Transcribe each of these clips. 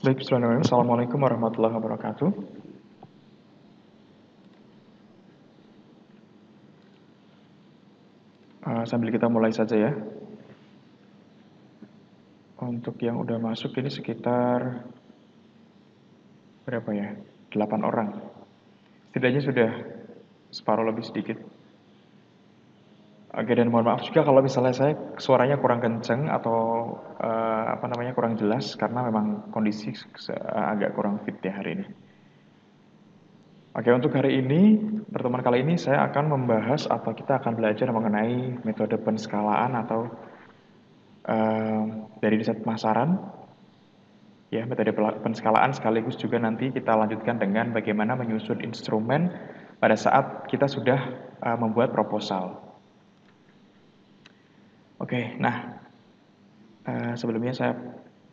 Baik, bismillahirrahmanirrahim. Assalamualaikum warahmatullahi wabarakatuh. Sambil kita mulai saja ya. Untuk yang udah masuk ini sekitar berapa ya? 8 orang. Setidaknya sudah separuh lebih sedikit. Oke, dan mohon maaf juga kalau misalnya saya suaranya kurang kenceng atau kurang jelas karena memang kondisi agak kurang fit ya hari ini. Oke, untuk hari ini, pertemuan kali ini saya akan membahas atau kita akan belajar mengenai metode penskalaan atau dari riset pemasaran, ya metode penskalaan sekaligus juga nanti kita lanjutkan dengan bagaimana menyusun instrumen pada saat kita sudah membuat proposal. Oke, nah sebelumnya saya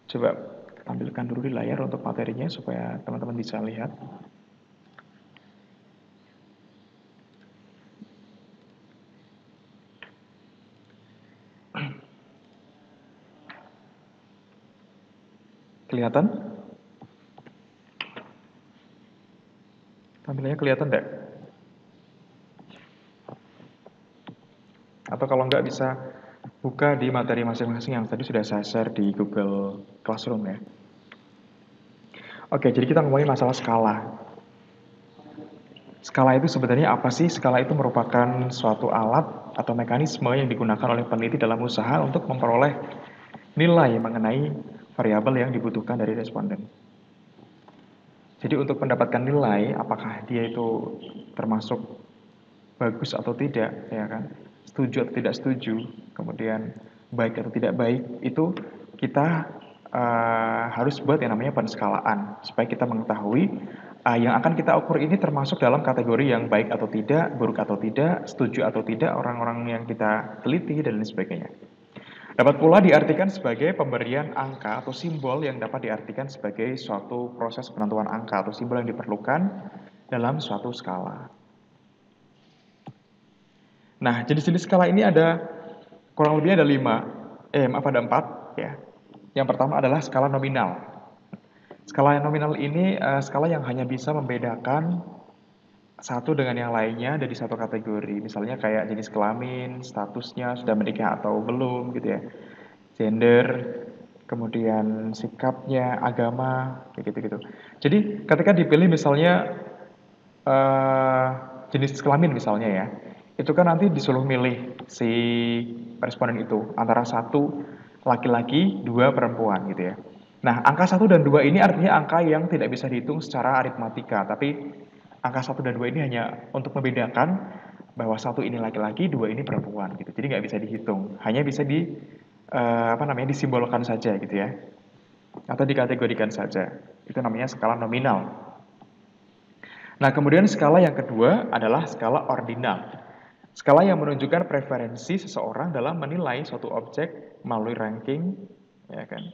coba tampilkan dulu di layar untuk materinya supaya teman-teman bisa lihat. Kelihatan? Tampilannya kelihatan enggak? Atau kalau enggak bisa buka di materi masing-masing yang tadi sudah saya share di Google Classroom ya. Oke, jadi kita ngomongin masalah skala. Skala itu sebenarnya apa sih? Skala itu merupakan suatu alat atau mekanisme yang digunakan oleh peneliti dalam usaha untuk memperoleh nilai mengenai variabel yang dibutuhkan dari responden. Jadi untuk mendapatkan nilai, apakah dia itu termasuk bagus atau tidak, ya kan? Setuju atau tidak setuju, kemudian baik atau tidak baik, itu kita harus buat yang namanya penskalaan supaya kita mengetahui yang akan kita ukur ini termasuk dalam kategori yang baik atau tidak, buruk atau tidak, setuju atau tidak orang-orang yang kita teliti dan lain sebagainya. Dapat pula diartikan sebagai pemberian angka atau simbol yang dapat diartikan sebagai suatu proses penentuan angka atau simbol yang diperlukan dalam suatu skala. Nah, jenis-jenis skala ini ada kurang lebih ada 4 ya. Yang pertama adalah skala nominal. Skala nominal ini skala yang hanya bisa membedakan satu dengan yang lainnya dari satu kategori. Misalnya kayak jenis kelamin, statusnya sudah menikah atau belum gitu ya. Gender, kemudian sikapnya, agama, kayak gitu-gitu. Jadi ketika dipilih misalnya eh, jenis kelamin misalnya ya, itu kan nanti disuruh milih si responden itu antara satu laki-laki, dua perempuan gitu ya. Nah, angka satu dan 2 ini artinya angka yang tidak bisa dihitung secara aritmatika, tapi angka satu dan 2 ini hanya untuk membedakan bahwa satu ini laki-laki, dua ini perempuan gitu. Jadi nggak bisa dihitung, hanya bisa disimbolkan saja gitu ya, atau dikategorikan saja. Itu namanya skala nominal. Nah, kemudian skala yang kedua adalah skala ordinal. Skala yang menunjukkan preferensi seseorang dalam menilai suatu objek melalui ranking, ya kan?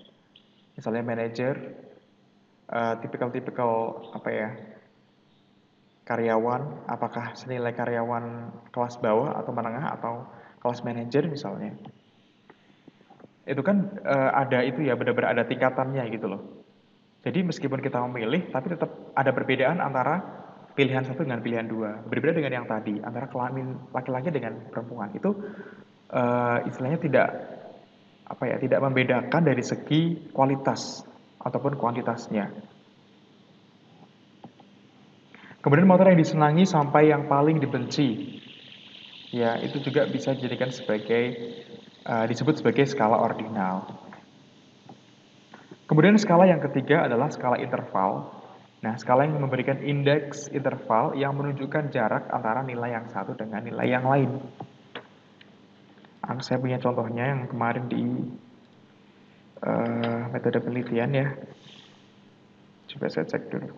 Misalnya manajer, tipikal-tipikal apa ya, karyawan, apakah senilai karyawan kelas bawah atau menengah atau kelas manajer misalnya. Itu kan ada itu ya, benar-benar ada tingkatannya gitu loh. Jadi meskipun kita memilih, tapi tetap ada perbedaan antara pilihan satu dengan pilihan dua. Berbeda dengan yang tadi, antara kelamin laki-laki dengan perempuan. Itu istilahnya tidak membedakan dari segi kualitas ataupun kuantitasnya. Kemudian motor yang disenangi sampai yang paling dibenci. Ya, itu juga bisa dijadikan disebut sebagai skala ordinal. Kemudian skala yang ketiga adalah skala interval. Nah, skala yang memberikan indeks interval yang menunjukkan jarak antara nilai yang satu dengan nilai yang lain. Saya punya contohnya yang kemarin di metode penelitian ya. Coba saya cek dulu.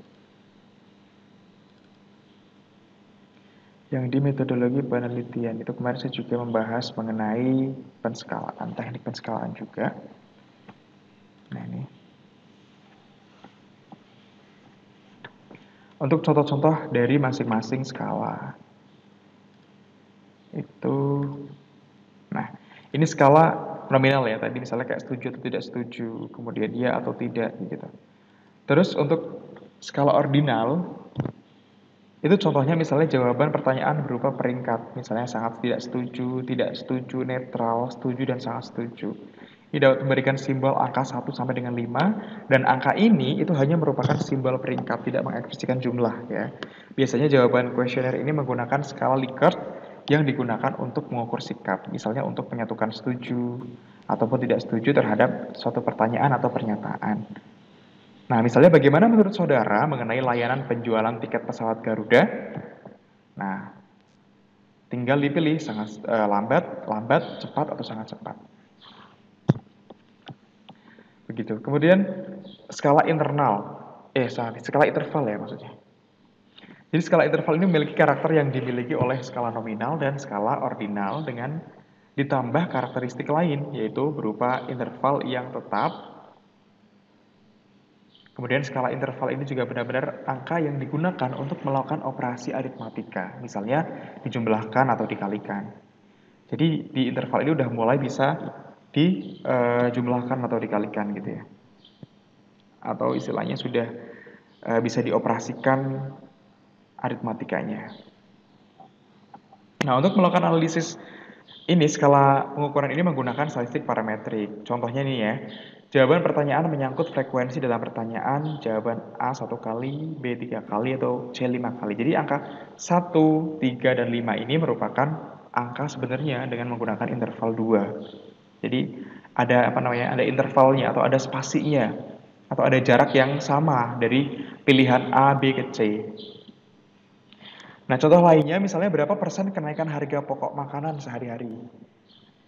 Yang di metodologi penelitian itu kemarin saya juga membahas mengenai penskalaan, teknik penskalaan juga. Nah ini. Untuk contoh-contoh dari masing-masing skala. Itu, nah ini skala nominal ya, tadi misalnya kayak setuju atau tidak setuju, kemudian iya atau tidak gitu. Terus untuk skala ordinal, itu contohnya misalnya jawaban pertanyaan berupa peringkat, misalnya sangat tidak setuju, netral, setuju, dan sangat setuju. Ini dapat memberikan simbol angka 1 sampai dengan 5, dan angka ini itu hanya merupakan simbol peringkat, tidak mengekspresikan jumlah ya. Biasanya jawaban kuesioner ini menggunakan skala Likert yang digunakan untuk mengukur sikap, misalnya untuk menyatukan setuju ataupun tidak setuju terhadap suatu pertanyaan atau pernyataan. Nah, misalnya bagaimana menurut saudara mengenai layanan penjualan tiket pesawat Garuda? Nah, tinggal dipilih sangat lambat, cepat, atau sangat cepat. Begitu. Kemudian skala internal, skala interval ya maksudnya. Jadi skala interval ini memiliki karakter yang dimiliki oleh skala nominal dan skala ordinal dengan ditambah karakteristik lain, yaitu berupa interval yang tetap. Kemudian skala interval ini juga benar-benar angka yang digunakan untuk melakukan operasi aritmatika, misalnya dijumlahkan atau dikalikan. Jadi di interval ini udah mulai bisa dijumlahkan atau dikalikan gitu ya. Atau istilahnya sudah bisa dioperasikan aritmatikanya. Nah, untuk melakukan analisis ini, skala pengukuran ini menggunakan statistik parametrik. Contohnya nih ya, jawaban pertanyaan menyangkut frekuensi dalam pertanyaan, jawaban A 1 kali, B 3 kali, atau C 5 kali. Jadi angka 1, 3, dan 5 ini merupakan angka sebenarnya dengan menggunakan interval 2. Jadi ada ada intervalnya atau ada spasinya atau ada jarak yang sama dari pilihan A, B ke C. Nah, contoh lainnya misalnya berapa persen kenaikan harga pokok makanan sehari-hari.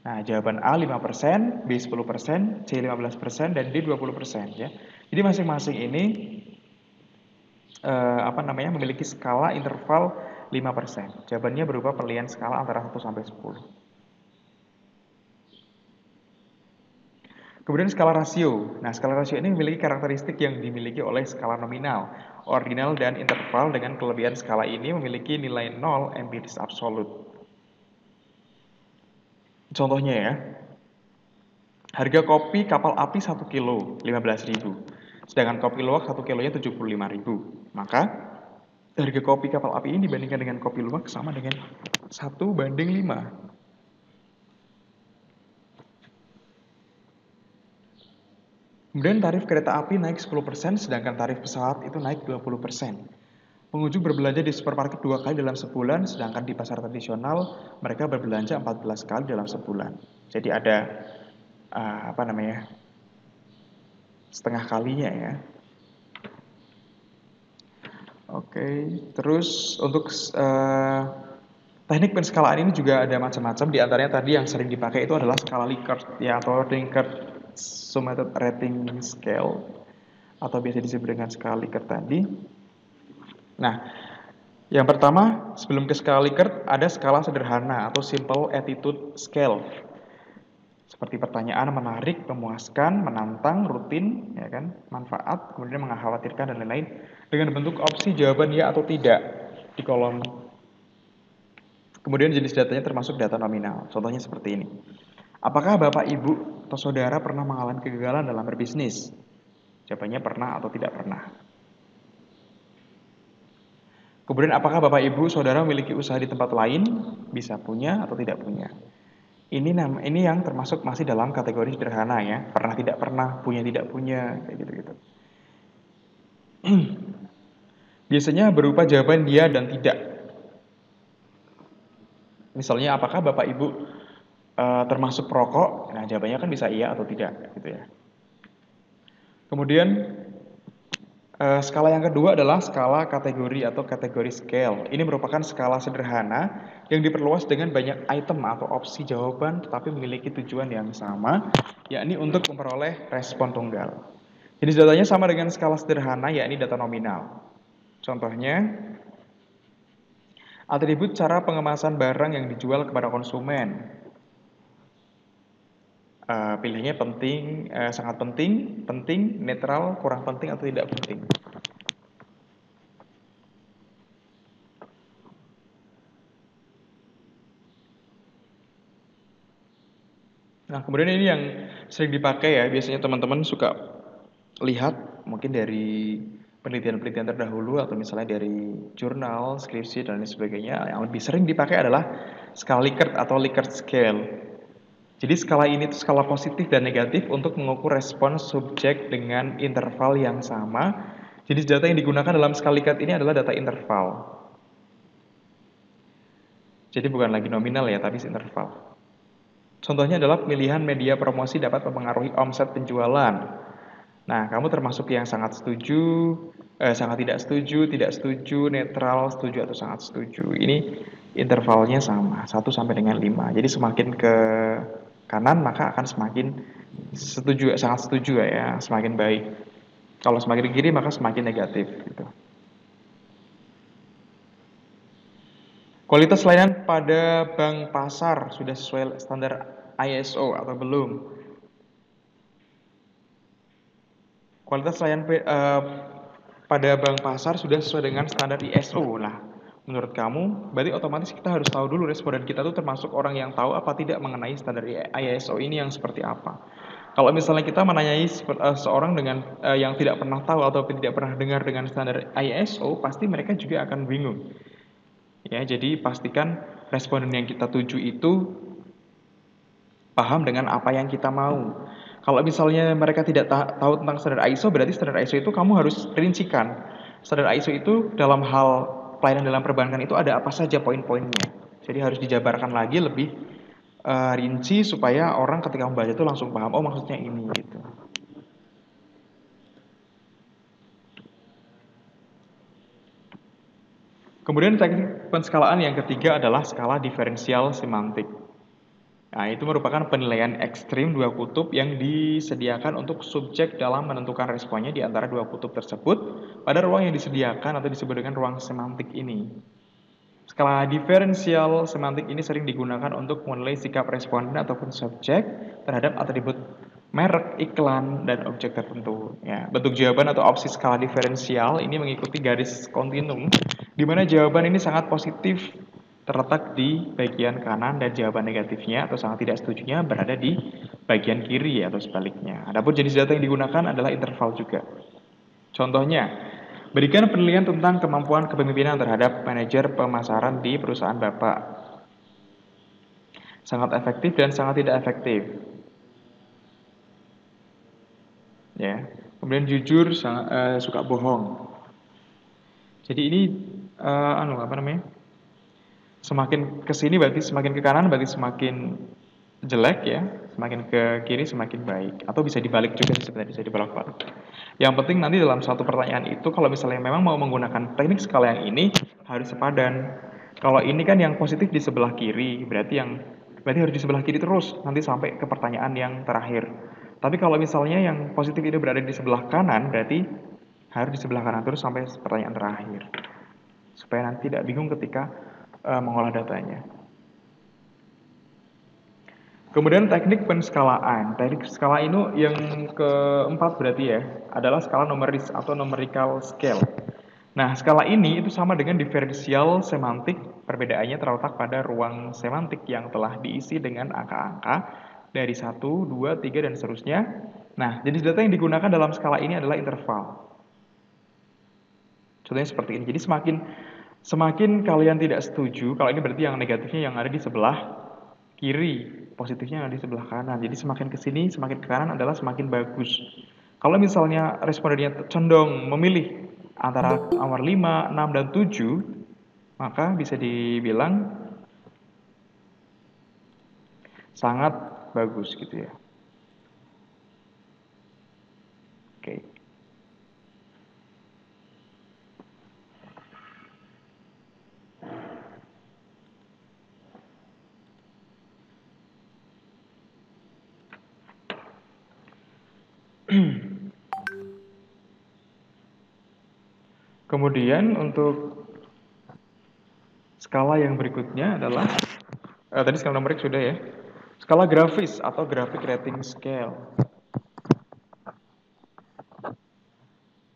Nah, jawaban A 5%, B 10%, C 15%, dan D 20% ya. Jadi masing-masing ini memiliki skala interval 5%. Jawabannya berupa perlian skala antara 1 sampai 10. Kemudian skala rasio. Nah, skala rasio ini memiliki karakteristik yang dimiliki oleh skala nominal, ordinal, dan interval. Dengan kelebihan skala ini memiliki nilai 0 empiris absolut. Contohnya ya, harga kopi kapal api 1 kilo 15.000, sedangkan kopi luwak 1 kilonya 75.000. Maka harga kopi kapal api ini dibandingkan dengan kopi luwak sama dengan 1:5. Kemudian tarif kereta api naik 10%, sedangkan tarif pesawat itu naik 20%. Pengunjung berbelanja di supermarket 2 kali dalam sebulan, sedangkan di pasar tradisional mereka berbelanja 14 kali dalam sebulan. Jadi ada setengah kalinya ya. Oke, terus untuk teknik penskalaan ini juga ada macam-macam. Di antaranya tadi yang sering dipakai itu adalah skala Likert ya, atau Likert Summated Rating Scale, atau biasa disebut dengan skala Likert tadi. Nah, yang pertama sebelum ke skala Likert ada skala sederhana atau Simple Attitude Scale. Seperti pertanyaan menarik, memuaskan, menantang, rutin, ya kan, manfaat, kemudian mengkhawatirkan, dan lain-lain, dengan bentuk opsi jawaban ya atau tidak di kolom. Kemudian jenis datanya termasuk data nominal. Contohnya seperti ini. Apakah Bapak, Ibu, atau Saudara pernah mengalami kegagalan dalam berbisnis? Jawabannya pernah atau tidak pernah. Kemudian apakah Bapak, Ibu, Saudara memiliki usaha di tempat lain? Bisa punya atau tidak punya. Ini yang termasuk masih dalam kategori sederhana ya. Pernah tidak pernah, punya tidak punya, kayak gitu-gitu. Biasanya berupa jawaban dia dan tidak. Misalnya apakah Bapak Ibu termasuk perokok? Nah, jawabannya kan bisa iya atau tidak gitu ya. Kemudian skala yang kedua adalah skala kategori atau kategori scale. Ini merupakan skala sederhana yang diperluas dengan banyak item atau opsi jawaban tetapi memiliki tujuan yang sama, yakni untuk memperoleh respon tunggal. Jenis datanya sama dengan skala sederhana, yakni data nominal. Contohnya, atribut cara pengemasan barang yang dijual kepada konsumen. Pilihnya penting, sangat penting, penting, netral, kurang penting, atau tidak penting. Nah, kemudian ini yang sering dipakai ya, biasanya teman-teman suka lihat mungkin dari penelitian-penelitian terdahulu atau misalnya dari jurnal, skripsi, dan lain sebagainya, yang lebih sering dipakai adalah skala Likert atau Likert scale. Jadi skala ini tuh skala positif dan negatif untuk mengukur respons subjek dengan interval yang sama. Jadi data yang digunakan dalam skala Likert ini adalah data interval. Jadi bukan lagi nominal ya, tapi interval. Contohnya adalah pemilihan media promosi dapat mempengaruhi omset penjualan. Nah, kamu termasuk yang sangat setuju, sangat tidak setuju, netral, setuju atau sangat setuju. Ini intervalnya sama, 1 sampai dengan 5. Jadi semakin ke kanan maka akan semakin setuju, sangat setuju ya, semakin baik. Kalau semakin ke kiri maka semakin negatif gitu. Kualitas layanan pada bank pasar sudah sesuai standar ISO atau belum? Kualitas layanan pada bank pasar sudah sesuai dengan standar ISO. Nah, menurut kamu, berarti otomatis kita harus tahu dulu responden kita tuh termasuk orang yang tahu apa tidak mengenai standar ISO ini yang seperti apa. Kalau misalnya kita menanyai seorang dengan yang tidak pernah tahu atau tidak pernah dengar dengan standar ISO, pasti mereka juga akan bingung. Ya, jadi pastikan responden yang kita tuju itu paham dengan apa yang kita mau. Kalau misalnya mereka tidak tahu tentang standar ISO, berarti standar ISO itu kamu harus rincikan. Standar ISO itu dalam hal pelayanan dalam perbankan itu ada apa saja poin-poinnya. Jadi harus dijabarkan lagi lebih rinci supaya orang ketika membaca itu langsung paham, oh maksudnya ini gitu. Kemudian teknik penskalaan yang ketiga adalah skala diferensial semantik. Nah, itu merupakan penilaian ekstrim dua kutub yang disediakan untuk subjek dalam menentukan responnya di antara dua kutub tersebut pada ruang yang disediakan atau disebut dengan ruang semantik ini. Skala diferensial semantik ini sering digunakan untuk menilai sikap responden ataupun subjek terhadap atribut merek, iklan, dan objek tertentu. Ya, bentuk jawaban atau opsi skala diferensial ini mengikuti garis kontinum, di mana jawaban ini sangat positif terletak di bagian kanan dan jawaban negatifnya atau sangat tidak setujunya berada di bagian kiri atau sebaliknya. Adapun jenis data yang digunakan adalah interval juga. Contohnya, berikan penilaian tentang kemampuan kepemimpinan terhadap manajer pemasaran di perusahaan Bapak. Sangat efektif dan sangat tidak efektif. Ya. Kemudian jujur, suka bohong. Jadi ini apa namanya? Semakin ke sini berarti semakin ke kanan berarti semakin jelek ya, semakin ke kiri semakin baik, atau bisa dibalik juga sebenarnya, bisa dibolak-balik. Yang penting nanti dalam satu pertanyaan itu kalau misalnya memang mau menggunakan teknik skala yang ini harus sepadan. Kalau ini kan yang positif di sebelah kiri, berarti harus di sebelah kiri terus nanti sampai ke pertanyaan yang terakhir. Tapi kalau misalnya yang positif itu berada di sebelah kanan, berarti harus di sebelah kanan terus sampai pertanyaan terakhir. Supaya nanti tidak bingung ketika mengolah datanya. Kemudian teknik penskalaan. Teknik skala ini yang keempat berarti ya, adalah skala numeris atau numerical scale. Nah, skala ini itu sama dengan diferensial semantik, perbedaannya terletak pada ruang semantik yang telah diisi dengan angka-angka dari 1, 2, 3, dan seterusnya. Nah, jenis data yang digunakan dalam skala ini adalah interval. Contohnya seperti ini. Jadi semakin kalian tidak setuju, kalau ini berarti yang negatifnya yang ada di sebelah kiri, positifnya yang ada di sebelah kanan. Jadi semakin ke sini, semakin ke kanan adalah semakin bagus. Kalau misalnya respondennya condong memilih antara nomor 5, 6, dan 7, maka bisa dibilang sangat bagus gitu ya. Oke. Kemudian untuk skala yang berikutnya adalah tadi skala numerik sudah ya. Skala grafis atau graphic rating scale.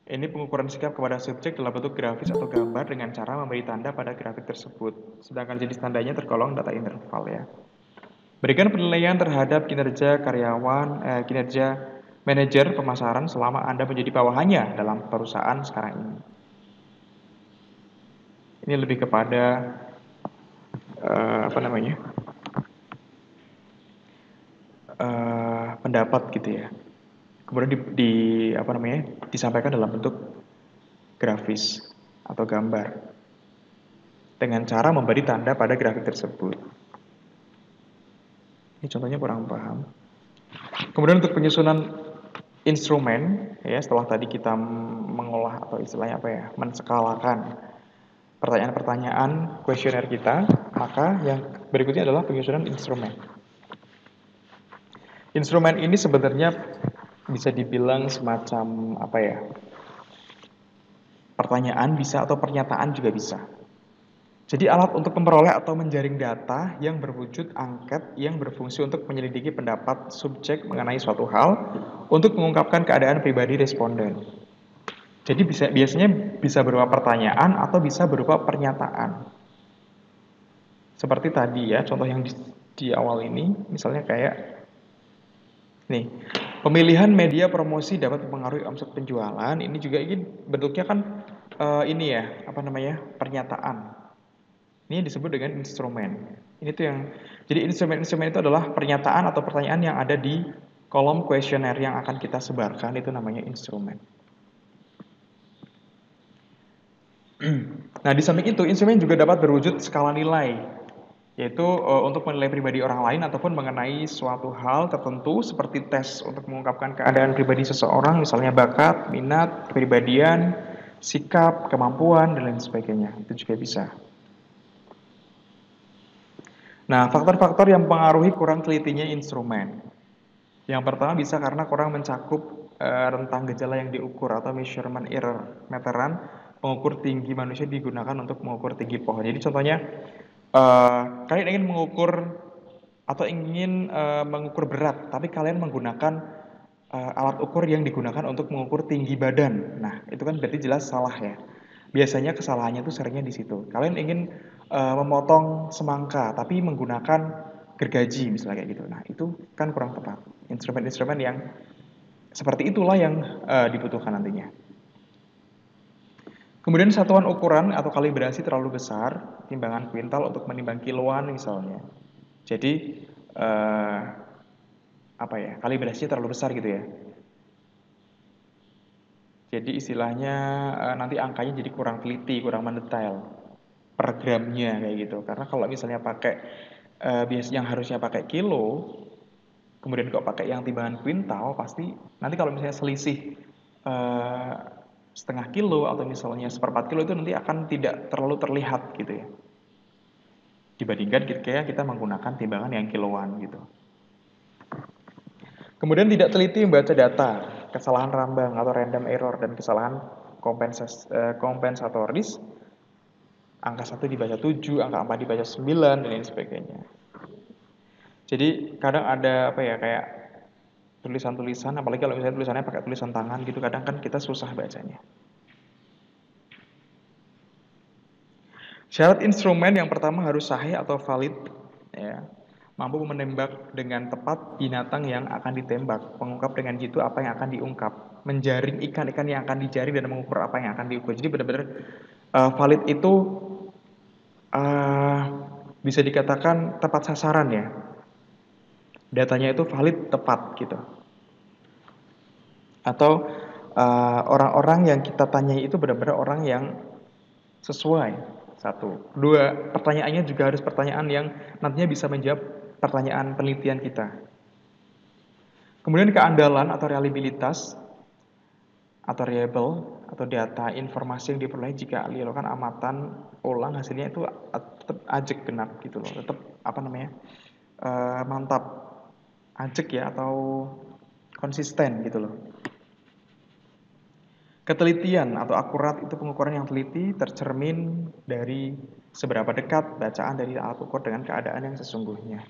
Ini pengukuran sikap kepada subjek dalam bentuk grafis atau gambar dengan cara memberi tanda pada grafik tersebut. Sedangkan jenis tandanya tergolong data interval ya. Berikan penilaian terhadap kinerja karyawan, kinerja manajer pemasaran selama Anda menjadi bawahannya dalam perusahaan sekarang ini. Ini lebih kepada apa namanya? Pendapat gitu ya. Kemudian apa namanya? Disampaikan dalam bentuk grafis atau gambar dengan cara memberi tanda pada grafik tersebut. Ini contohnya kurang paham. Kemudian untuk penyusunan instrumen, ya setelah tadi kita mengolah atau istilahnya apa ya, menskalakan pertanyaan-pertanyaan kuesioner kita, maka yang berikutnya adalah penyusunan instrumen. Instrumen ini sebenarnya bisa dibilang semacam apa ya, pertanyaan bisa atau pernyataan juga bisa. Jadi alat untuk memperoleh atau menjaring data yang berwujud angket yang berfungsi untuk menyelidiki pendapat subjek mengenai suatu hal untuk mengungkapkan keadaan pribadi responden. Jadi biasanya bisa berupa pertanyaan atau bisa berupa pernyataan. Seperti tadi ya, contoh yang di awal ini, misalnya kayak nih, pemilihan media promosi dapat mempengaruhi omset penjualan. Ini juga ini bentuknya kan ini ya, apa namanya, pernyataan. Ini disebut dengan instrumen. Ini tuh yang, jadi instrumen-instrumen itu adalah pernyataan atau pertanyaan yang ada di kolom kuesioner yang akan kita sebarkan, itu namanya instrumen. Nah, di samping itu, instrumen juga dapat berwujud skala nilai, yaitu untuk menilai pribadi orang lain ataupun mengenai suatu hal tertentu seperti tes untuk mengungkapkan keadaan pribadi seseorang, misalnya bakat, minat, kepribadian, sikap, kemampuan, dan lain sebagainya. Itu juga bisa. Nah, faktor-faktor yang mempengaruhi kurang telitinya instrumen. Yang pertama bisa karena kurang mencakup rentang gejala yang diukur atau measurement error. Meteran mengukur tinggi manusia digunakan untuk mengukur tinggi pohon. Jadi contohnya, kalian ingin mengukur atau ingin mengukur berat, tapi kalian menggunakan alat ukur yang digunakan untuk mengukur tinggi badan. Nah, itu kan berarti jelas salah ya. Biasanya kesalahannya itu seringnya di situ. Kalian ingin memotong semangka, tapi menggunakan gergaji misalnya kayak gitu. Nah, itu kan kurang tepat. Instrumen-instrumen yang seperti itulah yang dibutuhkan nantinya. Kemudian satuan ukuran atau kalibrasi terlalu besar, timbangan kuintal untuk menimbang kiloan misalnya. Jadi apa ya, kalibrasinya terlalu besar gitu ya. Jadi istilahnya nanti angkanya jadi kurang teliti, kurang mendetail per gramnya kayak gitu. Karena kalau misalnya pakai yang harusnya pakai kilo, kemudian kok pakai yang timbangan kuintal, pasti nanti kalau misalnya selisih eh, setengah kilo atau misalnya seperempat kilo itu nanti akan tidak terlalu terlihat gitu ya. Dibandingkan kayak kita menggunakan timbangan yang kiloan gitu. Kemudian tidak teliti membaca data, kesalahan rambang atau random error dan kesalahan kompensatoris. Angka 1 dibaca 7, angka 4 dibaca 9 dan lain sebagainya. Jadi kadang ada apa ya, kayak tulisan-tulisan, apalagi kalau misalnya tulisannya pakai tulisan tangan gitu, kadang kan kita susah bacanya. Syarat instrumen yang pertama harus sahih atau valid, ya. Mampu menembak dengan tepat binatang yang akan ditembak, mengungkap dengan jitu apa yang akan diungkap, menjaring ikan-ikan yang akan dijaring dan mengukur apa yang akan diukur. Jadi benar-benar valid itu bisa dikatakan tepat sasaran ya. Datanya itu valid, tepat gitu. Atau orang-orang yang kita tanyai itu benar-benar orang yang sesuai. Satu. Dua, pertanyaannya juga harus pertanyaan yang nantinya bisa menjawab pertanyaan penelitian kita. Kemudian keandalan atau reliabilitas atau reliable atau data informasi yang diperoleh jika dilakukan amatan ulang hasilnya itu tetap ajek genap gitu loh, tetap apa namanya, mantap, ajek ya, atau konsisten gitu loh. Ketelitian atau akurat itu pengukuran yang teliti tercermin dari seberapa dekat bacaan dari alat ukur dengan keadaan yang sesungguhnya.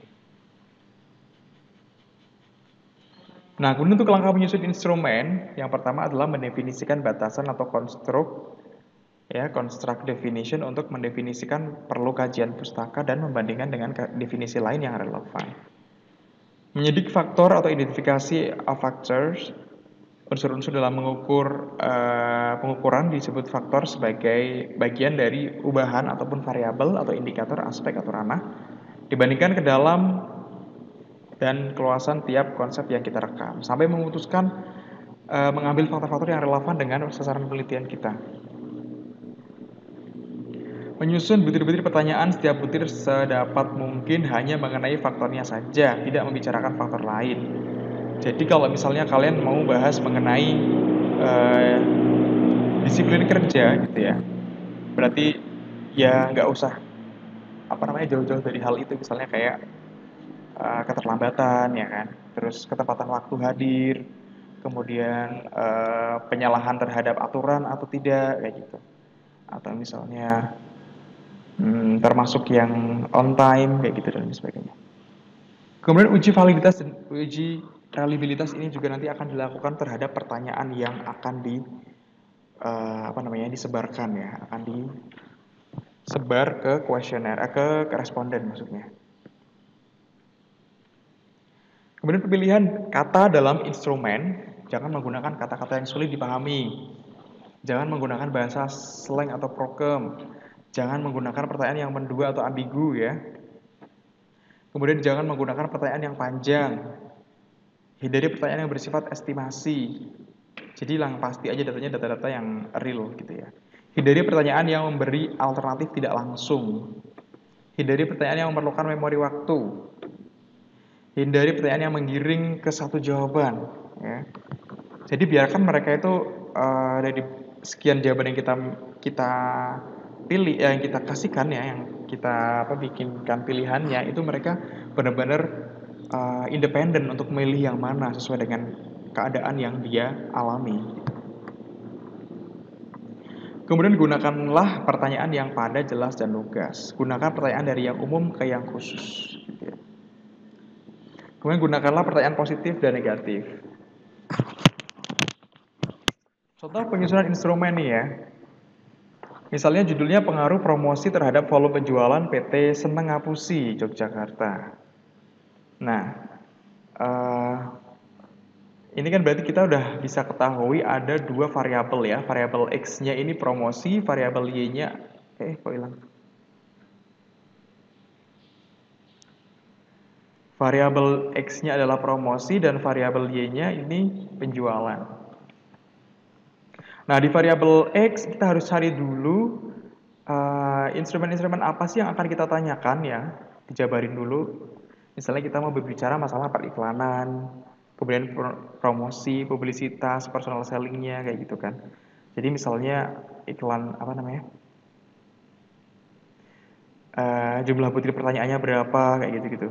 Nah, kemudian untuk langkah menyusun instrumen, yang pertama adalah mendefinisikan batasan atau construct definition untuk mendefinisikan perlu kajian pustaka dan membandingkan dengan definisi lain yang relevan. Menyidik faktor atau identifikasi factors, unsur-unsur dalam mengukur pengukuran disebut faktor sebagai bagian dari ubahan ataupun variabel atau indikator aspek atau ranah dibandingkan ke dalam dan keluasan tiap konsep yang kita rekam sampai memutuskan mengambil faktor-faktor yang relevan dengan sasaran penelitian kita. Menyusun butir-butir pertanyaan, setiap butir sedapat mungkin hanya mengenai faktornya saja, tidak membicarakan faktor lain. Jadi kalau misalnya kalian mau bahas mengenai eh, disiplin kerja gitu ya, berarti ya nggak usah jauh-jauh dari hal itu, misalnya kayak keterlambatan ya kan, terus ketepatan waktu hadir, kemudian penyalahan terhadap aturan atau tidak kayak gitu, atau misalnya termasuk yang on time kayak gitu dan sebagainya. Kemudian uji validitas dan uji reliabilitas ini juga nanti akan dilakukan terhadap pertanyaan yang akan disebarkan ya, akan disebar ke kuesioner, ke responden maksudnya. Kemudian pemilihan kata dalam instrumen, jangan menggunakan kata-kata yang sulit dipahami. Jangan menggunakan bahasa slang atau prokem. Jangan menggunakan pertanyaan yang mendua atau ambigu ya. Kemudian jangan menggunakan pertanyaan yang panjang. Hindari pertanyaan yang bersifat estimasi. Jadi yang pasti aja datanya data-data yang real gitu ya. Hindari pertanyaan yang memberi alternatif tidak langsung. Hindari pertanyaan yang memerlukan memori waktu. Hindari pertanyaan yang menggiring ke satu jawaban. Ya. Jadi biarkan mereka itu dari sekian jawaban yang kita pilih, yang kita kasihkan ya, yang kita bikinkan pilihannya itu mereka benar-benar independen untuk memilih yang mana sesuai dengan keadaan yang dia alami. Kemudian gunakanlah pertanyaan yang padat, jelas, dan lugas. Gunakan pertanyaan dari yang umum ke yang khusus. Gitu ya. Kemudian gunakanlah pertanyaan positif dan negatif. Contoh penyusunan instrumen nih ya. Misalnya judulnya pengaruh promosi terhadap volume penjualan PT Seneng Ngapusi, Yogyakarta. Nah, ini kan berarti kita udah bisa ketahui ada dua variabel ya. Variabel X-nya ini promosi, variabel Y-nya kok hilang. Variabel X-nya adalah promosi dan variabel Y-nya ini penjualan. Nah, di variabel X kita harus cari dulu instrumen-instrumen apa sih yang akan kita tanyakan ya, dijabarin dulu. Misalnya kita mau berbicara masalah periklanan, kemudian promosi, publisitas, personal selling-nya kayak gitu kan. Jadi misalnya iklan jumlah butir pertanyaannya berapa kayak gitu-gitu.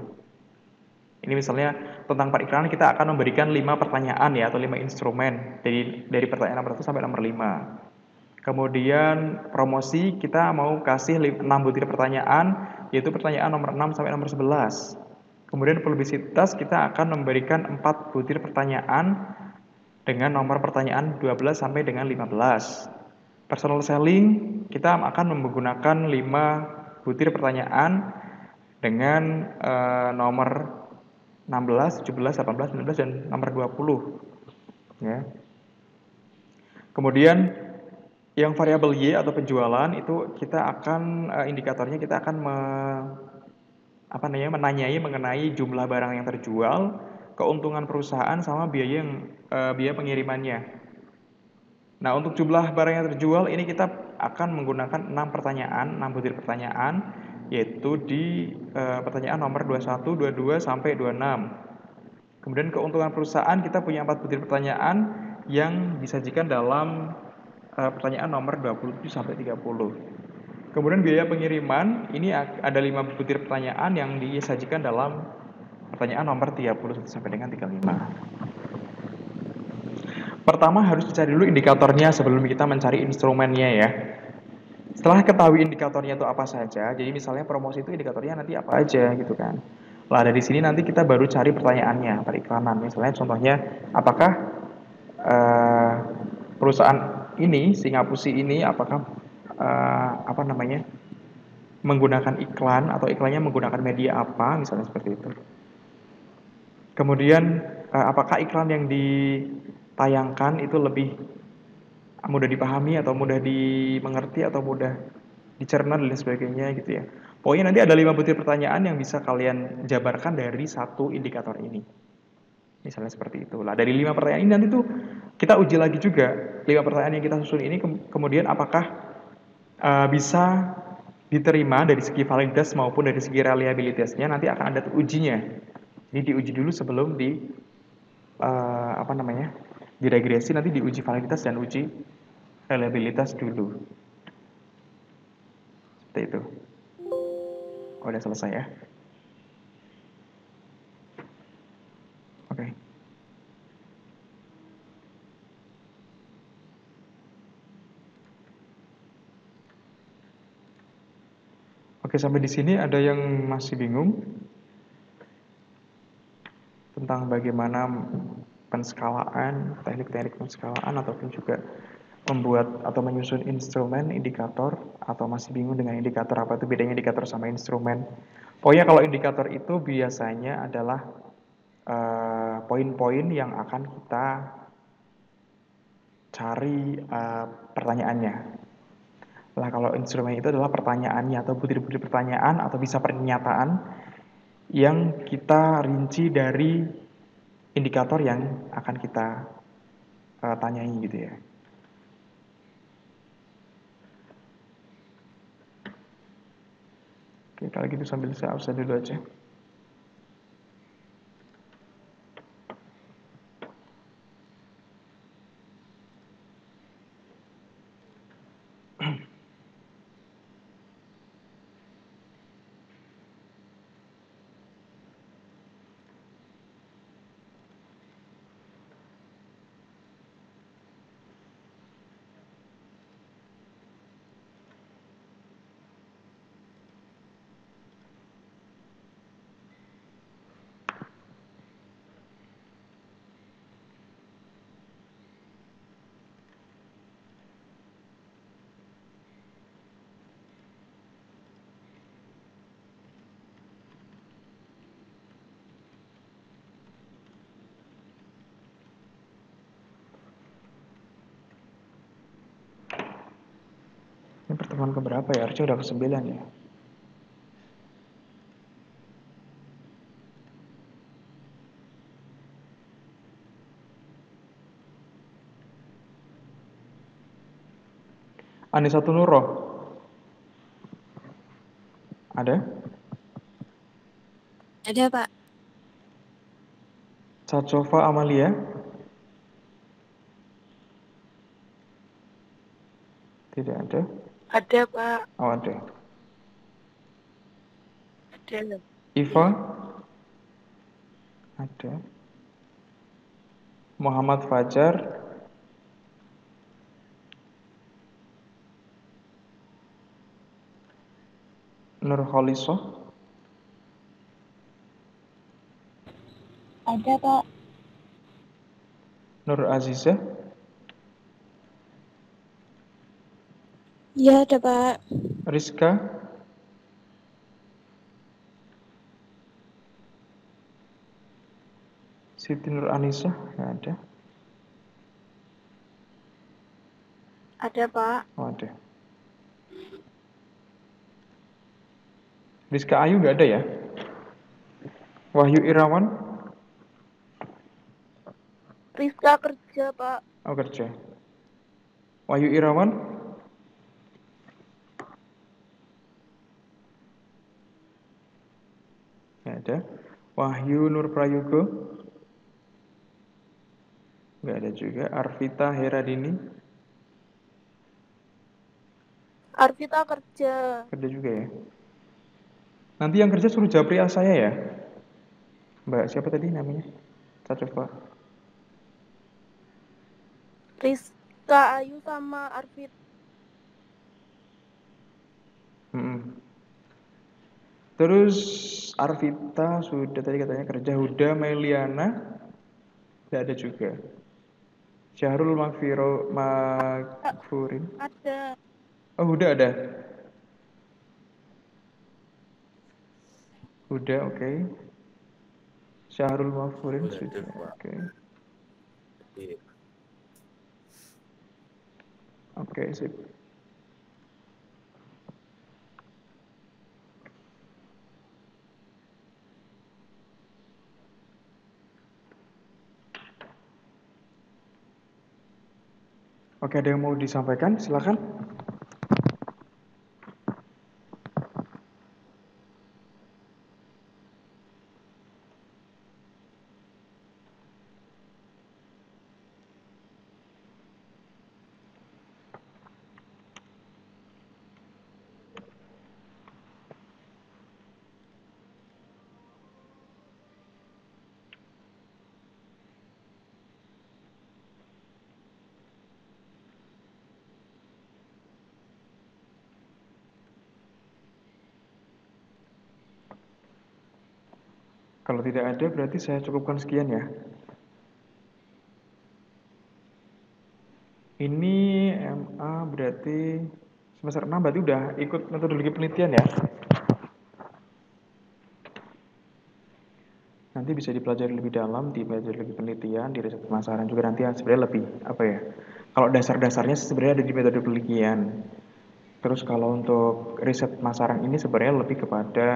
Ini misalnya tentang periklanan kita akan memberikan 5 pertanyaan ya, atau 5 instrumen dari pertanyaan nomor 1 sampai nomor 5. Kemudian promosi kita mau kasih 6 butir pertanyaan, yaitu pertanyaan nomor 6 sampai nomor 11. Kemudian publisitas kita akan memberikan 4 butir pertanyaan dengan nomor pertanyaan 12 sampai dengan 15. Personal selling kita akan menggunakan 5 butir pertanyaan dengan nomor 16, 17, 18, 19, dan nomor 20. Ya. Kemudian yang variabel Y atau penjualan itu kita akan indikatornya kita akan menanyai mengenai jumlah barang yang terjual, keuntungan perusahaan sama biaya pengirimannya. Nah, untuk jumlah barang yang terjual ini kita akan menggunakan 6 pertanyaan, 6 butir pertanyaan, yaitu di pertanyaan nomor 21, 22 sampai 26. Kemudian keuntungan perusahaan kita punya 4 butir pertanyaan yang disajikan dalam pertanyaan nomor 27 sampai 30. Kemudian biaya pengiriman ini ada 5 butir pertanyaan yang disajikan dalam pertanyaan nomor 31 sampai dengan 35. Pertama harus dicari dulu indikatornya sebelum kita mencari instrumennya ya. Setelah ketahui indikatornya itu apa saja, jadi misalnya promosi itu indikatornya nanti apa aja gitu kan. Lah dari sini nanti kita baru cari pertanyaannya, periklanan. Misalnya contohnya, apakah perusahaan ini, Singapusi ini, apakah menggunakan iklan atau iklannya menggunakan media apa, misalnya seperti itu. Kemudian apakah iklan yang ditayangkan itu lebih mudah dipahami atau mudah dimengerti atau mudah dicerna dan lain sebagainya gitu ya. Pokoknya nanti ada 5 butir pertanyaan yang bisa kalian jabarkan dari satu indikator ini. Misalnya seperti itu. Lah dari 5 pertanyaan ini nanti tuh kita uji lagi juga 5 pertanyaan yang kita susun ini kemudian apakah bisa diterima dari segi validitas maupun dari segi reliabilitasnya nanti akan ada ujinya. Ini diuji dulu sebelum apa namanya diregresi, nanti diuji validitas dan uji reliabilitas dulu. Seperti itu. Oh, udah selesai ya. Oke. Oke, sampai di sini ada yang masih bingung tentang bagaimana penskalaan, teknik-teknik penskalaan ataupun juga membuat atau menyusun instrumen indikator atau masih bingung dengan indikator apa itu bedanya indikator sama instrumen. Pokoknya kalau indikator itu biasanya adalah poin-poin yang akan kita cari pertanyaannya. Nah, kalau instrumen itu adalah pertanyaannya atau butir-butir pertanyaan atau bisa pernyataan yang kita rinci dari indikator yang akan kita tanyai gitu ya. Oke, kalau gitu sambil saya absen dulu aja. Ini pertemuan keberapa ya? Harusnya udah ke-9 ya. Anissa Tunuroh. Ada? Ada, Pak. Cacova Amalia. Tidak ada. Ada, Pak. Oh, ada. Ada. Iva. Ada. Muhammad Fajar. Nur Kholisoh. Ada, Pak. Nur Azizah. Iya, ada, Pak. Rizka. Siti Nur Anissa. Nggak ada. Ada, Pak. Oh, ada. Rizka Ayu nggak ada ya? Wahyu Irawan. Rizka kerja, Pak. Oh, kerja. Wahyu Irawan. Nggak ada. Wahyu Nur Prayogo. Nggak ada juga. Arvita Heradini. Arvita kerja. Kerja juga ya. Nanti yang kerja suruh japri saya ya. Mbak siapa tadi namanya? Saya coba. Rizka Ayu sama Arvita. Terus Arvita sudah tadi katanya kerja. Huda Meliana tidak ada juga. Syahrul Magfurin. Ada. Oh, Huda ada. Huda, oke. Syahrul Mahfurin Boleh Suci. deh, Pak. Oke. Iya. Oke, sip. Oke, ada yang mau disampaikan? Silakan. Kalau tidak ada, berarti saya cukupkan sekian ya. Ini MA berarti semester 6 berarti udah ikut metodologi penelitian ya. Nanti bisa dipelajari lebih dalam di metodologi penelitian, di riset pemasaran juga nanti sebenarnya lebih apa ya. Kalau dasar-dasarnya sebenarnya ada di metode penelitian. Terus kalau untuk riset pemasaran ini sebenarnya lebih kepada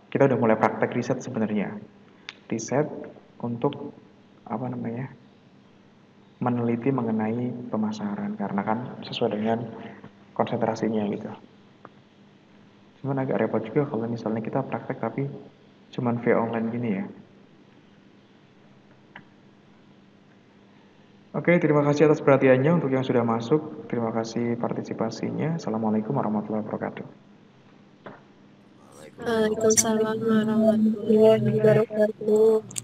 kita udah mulai praktek riset sebenarnya. Riset untuk apa namanya? Meneliti mengenai pemasaran karena kan sesuai dengan konsentrasinya gitu. Cuman agak repot juga kalau misalnya kita praktek tapi cuman via online gini ya. Oke, terima kasih atas perhatiannya untuk yang sudah masuk. Terima kasih partisipasinya. Assalamualaikum warahmatullahi wabarakatuh. Waalaikumsalam warahmatullahi wabarakatuh.